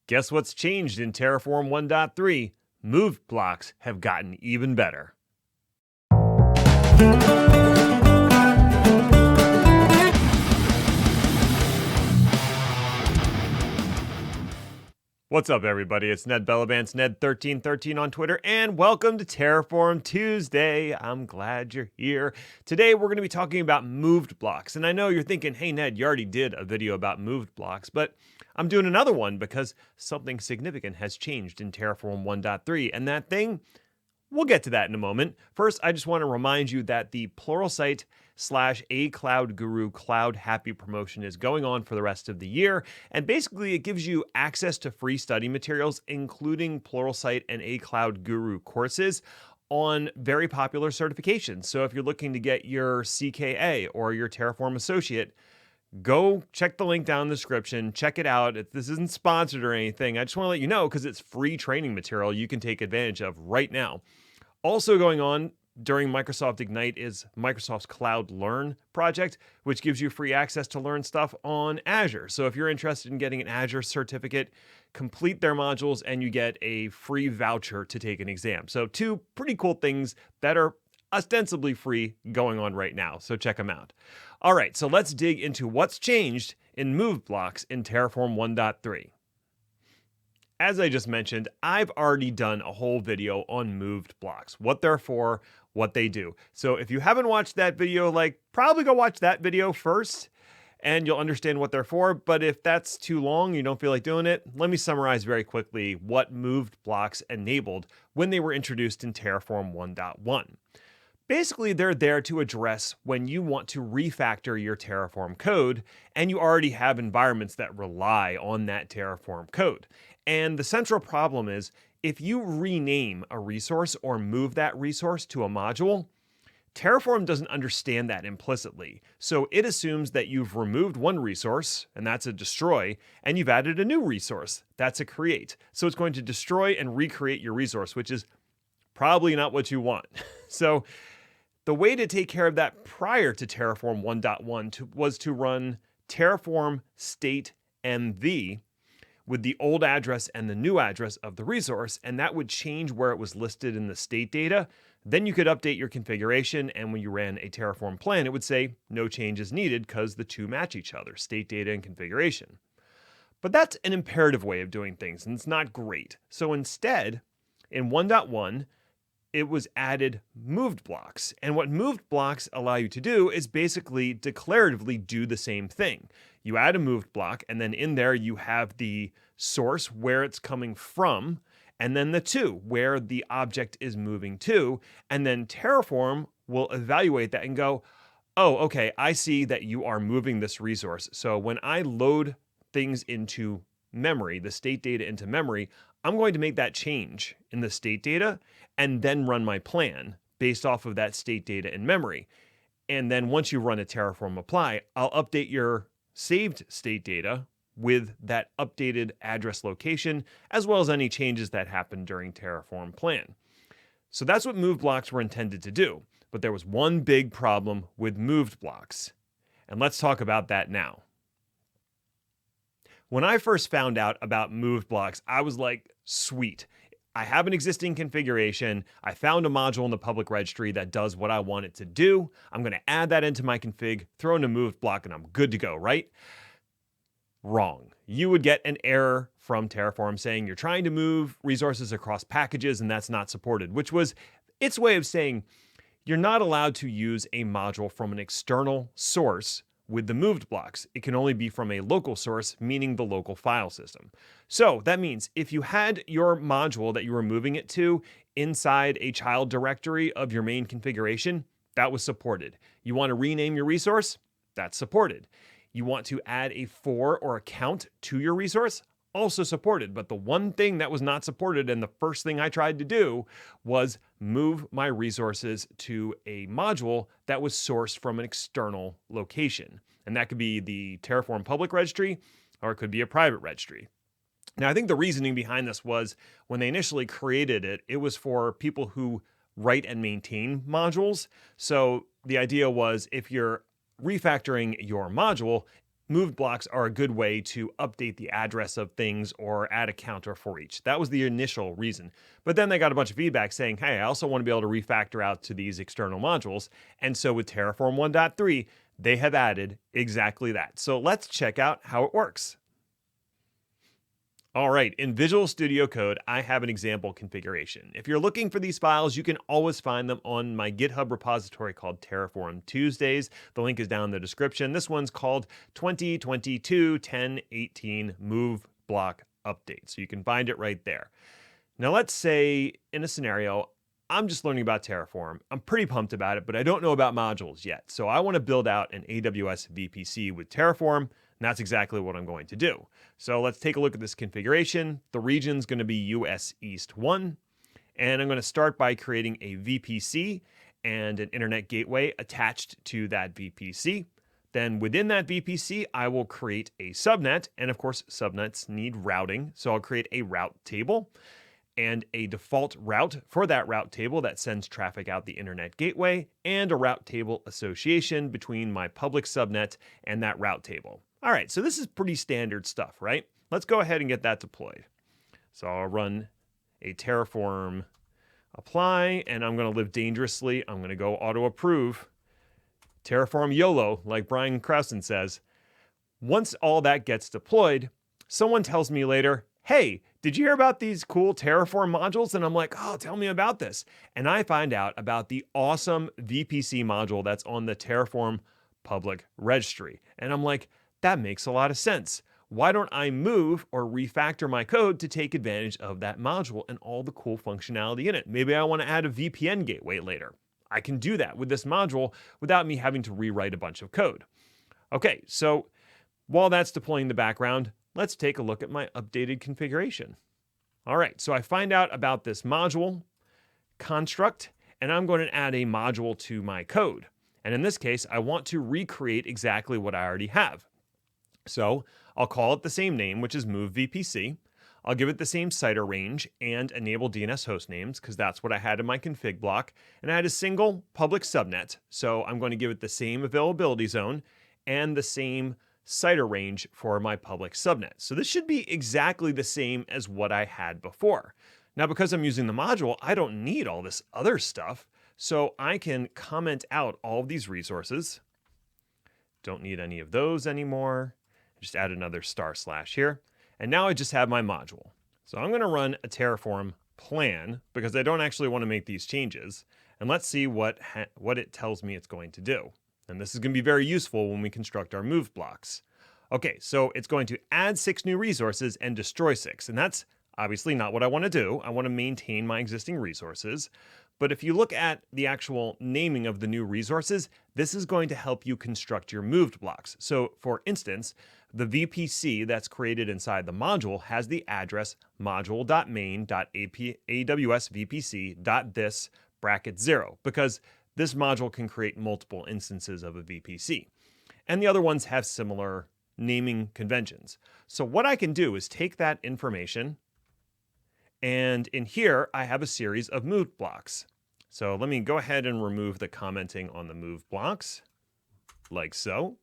Guess what's changed in Terraform 1.3? Moved blocks have gotten even better. What's up, everybody? It's Ned Bellabance, Ned1313 on Twitter, and welcome to Terraform Tuesday. I'm glad you're here. Today, we're going to be talking about moved blocks. And I know you're thinking, hey, Ned, you already did a video about moved blocks, but I'm doing another one because something significant has changed in Terraform 1.3, and that thing, we'll get to that in a moment. First, I just want to remind you that the Pluralsight /A Cloud Guru Cloud Happy promotion is going on for the rest of the year. And basically, it gives you access to free study materials, including Pluralsight and A Cloud Guru courses on very popular certifications. So if you're looking to get your CKA or your Terraform Associate, go check the link down in the description. Check it out. This isn't sponsored or anything. I just want to let you know because it's free training material you can take advantage of right now. Also going on during Microsoft Ignite is Microsoft's Cloud Learn project, which gives you free access to learn stuff on Azure. So if you're interested in getting an Azure certificate, complete their modules and you get a free voucher to take an exam. So two pretty cool things that are ostensibly free going on right now. So check them out. All right, so let's dig into what's changed in moved blocks in Terraform 1.3. As I just mentioned, I've already done a whole video on moved blocks, what they're for, what they do. So if you haven't watched that video, probably go watch that video first and you'll understand what they're for. But if that's too long, you don't feel like doing it, let me summarize very quickly what moved blocks enabled when they were introduced in Terraform 1.1. Basically, they're there to address when you want to refactor your Terraform code and you already have environments that rely on that Terraform code. And the central problem is if you rename a resource or move that resource to a module, Terraform doesn't understand that implicitly. So it assumes that you've removed one resource, and that's a destroy, and you've added a new resource, that's a create. So it's going to destroy and recreate your resource, which is probably not what you want. So the way to take care of that prior to Terraform 1.1 was to run Terraform state mv with the old address and the new address of the resource, and that would change where it was listed in the state data. Then you could update your configuration, and when you ran a Terraform plan, it would say no changes needed because the two match each other, state data and configuration. But that's an imperative way of doing things, and it's not great. So instead, in 1.1, it was added moved blocks. And what moved blocks allow you to do is basically declaratively do the same thing. You add a moved block, and then in there you have the source where it's coming from, and then the to, where the object is moving to, and then Terraform will evaluate that and go, oh, okay, I see that you are moving this resource. So when I load things into memory, the state data into memory, I'm going to make that change in the state data and then run my plan based off of that state data in memory. And then once you run a Terraform apply, I'll update your saved state data with that updated address location, as well as any changes that happen during Terraform plan. So that's what moved blocks were intended to do. But there was one big problem with moved blocks. And let's talk about that now. When I first found out about moved blocks, I was like, sweet. I have an existing configuration. I found a module in the public registry that does what I want it to do. I'm going to add that into my config, throw in a moved block, and I'm good to go, right? Wrong. You would get an error from Terraform saying you're trying to move resources across packages and that's not supported, which was its way of saying you're not allowed to use a module from an external source with the moved blocks. It can only be from a local source, meaning the local file system. So that means if you had your module that you were moving it to inside a child directory of your main configuration, that was supported. You want to rename your resource? That's supported. You want to add a for or a count to your resource? Also supported. But the one thing that was not supported, and the first thing I tried to do, was move my resources to a module that was sourced from an external location. And that could be the Terraform public registry, or it could be a private registry. Now, I think the reasoning behind this was when they initially created it, it was for people who write and maintain modules. So the idea was if you're refactoring your module, moved blocks are a good way to update the address of things or add a counter for each. That was the initial reason. But then they got a bunch of feedback saying, hey, I also want to be able to refactor out to these external modules. And so with Terraform 1.3, they have added exactly that. So let's check out how it works. All right, in Visual Studio Code, I have an example configuration. If you're looking for these files, you can always find them on my GitHub repository called Terraform Tuesdays. The link is down in the description. This one's called 2022-1018 Move Block Update. So you can find it right there. Now let's say in a scenario, I'm just learning about Terraform. I'm pretty pumped about it, but I don't know about modules yet. So I want to build out an AWS VPC with Terraform, and that's exactly what I'm going to do. So let's take a look at this configuration. The region's going to be US East 1, and I'm going to start by creating a VPC and an internet gateway attached to that VPC. Then within that VPC, I will create a subnet, and of course, subnets need routing, so I'll create a route table and a default route for that route table that sends traffic out the internet gateway, and a route table association between my public subnet and that route table. All right, so this is pretty standard stuff, right? Let's go ahead and get that deployed. So I'll run a Terraform apply, and I'm going to live dangerously. I'm going to go auto approve. Terraform YOLO, like Brian Krausen says. Once all that gets deployed, someone tells me later, hey, did you hear about these cool Terraform modules? And I'm like, oh, tell me about this. And I find out about the awesome VPC module that's on the Terraform public registry. And I'm like, that makes a lot of sense. Why don't I move or refactor my code to take advantage of that module and all the cool functionality in it? Maybe I want to add a VPN gateway later. I can do that with this module without me having to rewrite a bunch of code. Okay, so while that's deploying in the background, let's take a look at my updated configuration. All right, so I find out about this module construct, and I'm going to add a module to my code. And in this case, I want to recreate exactly what I already have. So I'll call it the same name, which is move VPC. I'll give it the same CIDR range and enable DNS host names, because that's what I had in my config block. And I had a single public subnet, so I'm going to give it the same availability zone and the same CIDR range for my public subnet. So this should be exactly the same as what I had before. Now, because I'm using the module, I don't need all this other stuff, so I can comment out all of these resources. Don't need any of those anymore. Just add another / here. And now I just have my module. So I'm going to run a Terraform plan because I don't actually want to make these changes. And let's see what it tells me it's going to do. And this is going to be very useful when we construct our move blocks. Okay, so it's going to add 6 new resources and destroy 6. And that's obviously not what I want to do. I want to maintain my existing resources. But if you look at the actual naming of the new resources, this is going to help you construct your moved blocks. So for instance, the VPC that's created inside the module has the address module.main.awsvpc.this/0, because this module can create multiple instances of a VPC. And the other ones have similar naming conventions. So what I can do is take that information, and in here, I have a series of moved blocks. So let me go ahead and remove the commenting on the moved blocks, like so.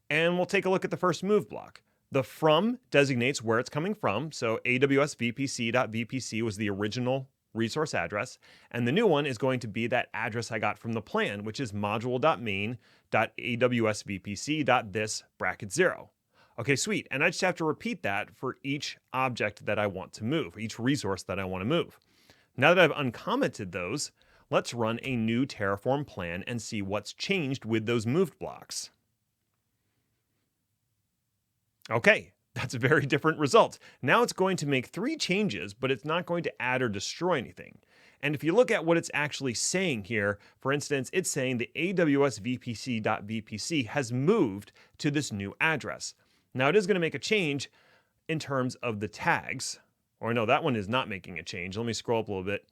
And we'll take a look at the first move block. The from designates where it's coming from. So awsvpc.vpc was the original resource address. And the new one is going to be that address I got from the plan, which is module.main.awsvpc.this/0. Okay, sweet. And I just have to repeat that for each object that I want to move, each resource that I want to move. Now that I've uncommented those, let's run a new Terraform plan and see what's changed with those moved blocks. Okay, that's a very different result. Now it's going to make 3 changes, but it's not going to add or destroy anything. And if you look at what it's actually saying here, for instance, it's saying the awsvpc.vpc has moved to this new address. Now it is going to make a change in terms of the tags, or no, that one is not making a change. Let me scroll up a little bit.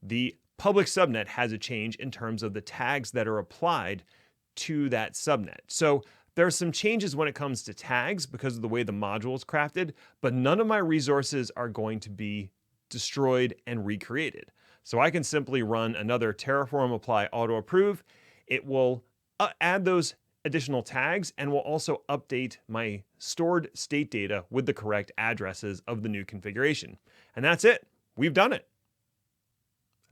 The public subnet has a change in terms of the tags that are applied to that subnet. So there are some changes when it comes to tags because of the way the module is crafted, but none of my resources are going to be destroyed and recreated. So I can simply run another Terraform apply auto approve. It will add those additional tags and will also update my stored state data with the correct addresses of the new configuration. And that's it. We've done it.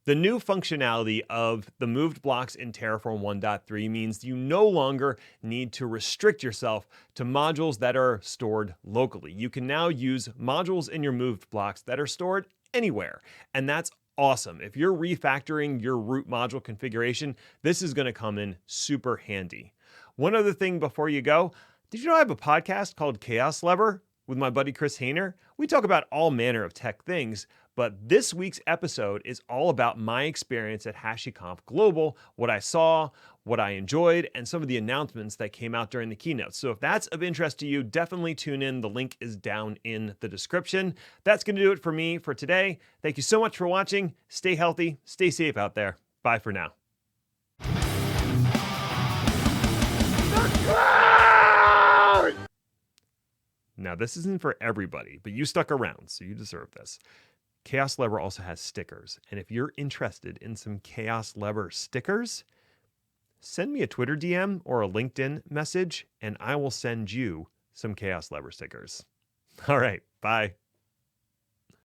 The new functionality of the moved blocks in Terraform 1.3 means you no longer need to restrict yourself to modules that are stored locally. You can now use modules in your moved blocks that are stored anywhere, and that's awesome. If you're refactoring your root module configuration, this is going to come in super handy. One other thing before you go, did you know I have a podcast called Chaos Lever with my buddy Chris Hayner? We talk about all manner of tech things, but this week's episode is all about my experience at HashiConf Global, what I saw, what I enjoyed, and some of the announcements that came out during the keynote. So if that's of interest to you, definitely tune in. The link is down in the description. That's going to do it for me for today. Thank you so much for watching. Stay healthy, stay safe out there. Bye for now. Now, this isn't for everybody, but you stuck around, so you deserve this. Chaos Lever also has stickers, and if you're interested in some Chaos Lever stickers, send me a Twitter DM or a LinkedIn message, and I will send you some Chaos Lever stickers. All right, bye.